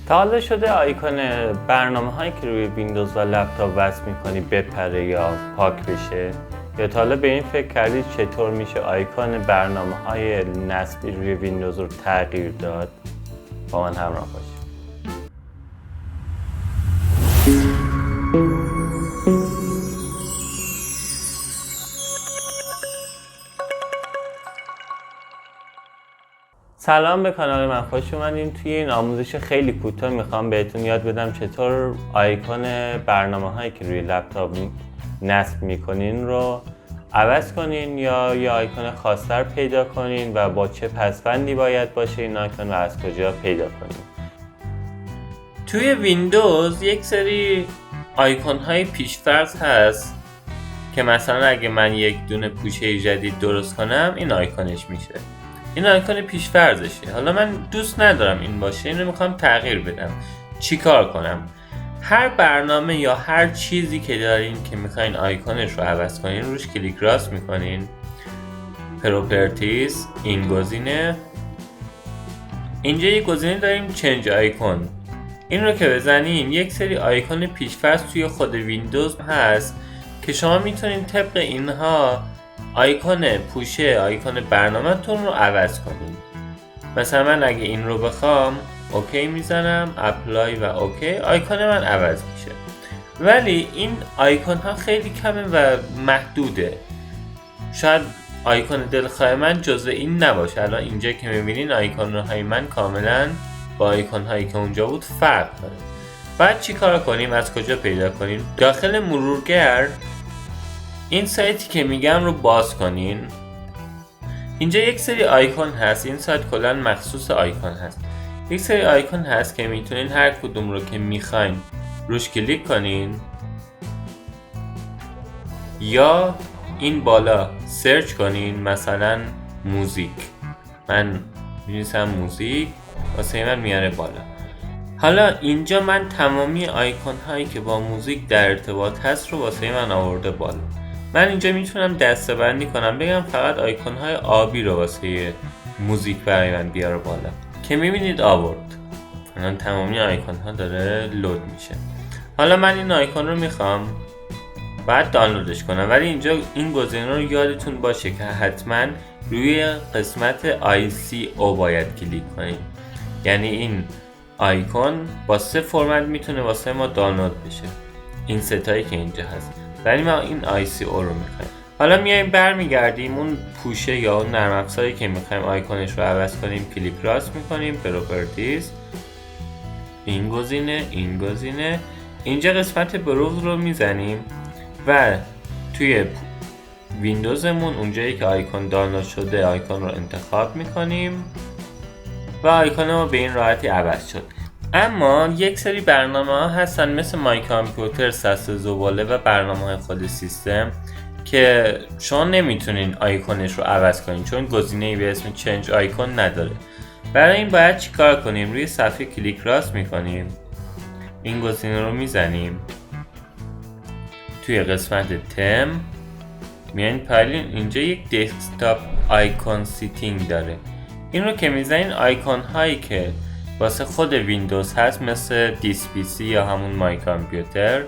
تا حالا شده آیکون برنامه هایی که روی ویندوز و لپتاپ وصل میکنی بپره یا پاک بشه؟ یا تا حالا به این فکر کردید چطور میشه آیکون برنامه های نصبی روی ویندوز رو تغییر داد؟ با من همراه باشید. سلام به کانال من، خوش اومدین. توی این آموزش خیلی کوتاه میخوام بهتون یاد بدم چطور آیکون برنامه هایی که روی لپتاپ نصب میکنین رو عوض کنین یا یه آیکون خاص‌تر پیدا کنین و با چه پسوندی باید باشه این آیکون و از کجا پیدا کنین. توی ویندوز یک سری آیکون های پیش‌فرض هست که مثلا اگه من یک دونه پوشه جدید درست کنم این آیکونش میشه. این آیکون پیش‌فرضشه. حالا من دوست ندارم این باشه، این رو میخوام تغییر بدم. چیکار کنم؟ هر برنامه یا هر چیزی که دارین که میخواین آیکونش رو عوض کنین روش کلیک راست میکنین، پروپرتیز، این گزینه، اینجا یک گزینه داریم چنج آیکون. این رو که بزنین یک سری آیکون پیش‌فرض توی خود ویندوز هست که شما میتونین طبق اینها آیکون پوشه آیکون برنامه‌تون رو عوض کنین. مثلا من اگه این رو بخوام اوکی میزنم، اپلای و اوکی، آیکون من عوض میشه. ولی این آیکون ها خیلی کمه و محدوده. شاید آیکون دلخواه من جزء این نباشه. الان اینجا که میبینین آیکون های من کاملا با آیکون هایی که اونجا بود فرق داره. بعد چی کار کنیم؟ از کجا پیدا کنیم؟ داخل مرورگر این سایتی که میگم رو باز کنین. اینجا یک سری آیکون هست. این سایت کلا مخصوص آیکون هست. یک سری آیکون هست که میتونین هر کدوم رو که میخواین روش کلیک کنین یا این بالا سرچ کنین. مثلا موزیک، من می‌نویسم موزیک، واسه من میاره بالا. حالا اینجا من تمامی آیکون هایی که با موزیک در ارتباط هست رو واسه من آورده بالا. من اینجا میتونم دسته‌بندی کنم، بگم فقط آیکون های آبی رو واسه موزیک برای من بیاره بالا، که میبینید آورد. الان تمامی آیکون ها داره لود میشه. حالا من این آیکون رو میخوام بعد دانلودش کنم، ولی اینجا این گزینه رو یادتون باشه که حتما روی قسمت ICO باید کلیک کنید. یعنی این آیکون با 3 فرمت میتونه واسه ما دانلود بشه، این ستایی که اینجا هست، ولی ما این ICO رو میخوایم. حالا میایم برمیگردیم اون پوشه یا اون نرم افزاری که میخوایم آیکونش رو عوض کنیم، کلیک راست میکنیم، پروپرتیز، این گزینه، اینجا قسمت بروز رو میزنیم و توی ویندوزمون اونجایی که آیکون دانلود شده آیکون رو انتخاب میکنیم و آیکون ما به این راحتی عوض شد. اما یک سری برنامه ها هستن مثل مای کامپیوتر، سطل زباله و برنامه های خود سیستم که شما نمیتونین آیکونش رو عوض کنین چون گزینه‌ای به اسم چنج آیکون نداره. برای این باید چیکار کنیم؟ روی صفحه کلیک راست میکنیم، این گزینه رو میزنیم، توی قسمت تم میاین پایین، اینجا یک دسکتاپ آیکون سیتینگ داره. این رو که میزنین آیکون هایی که واسه خود ویندوز هست مثل دیس پی سی یا همون مای کامپیوتر،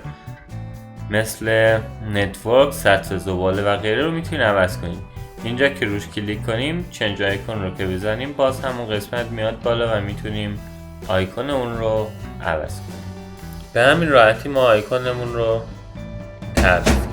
مثل نتورک، سطل زباله و غیره رو میتونین عوض کنیم. اینجا که روش کلیک کنیم چنج آیکون رو که بزنیم باز همون قسمت میاد بالا و میتونیم آیکون اون رو عوض کنیم. به همین راحتی ما آیکونمون رو تغییر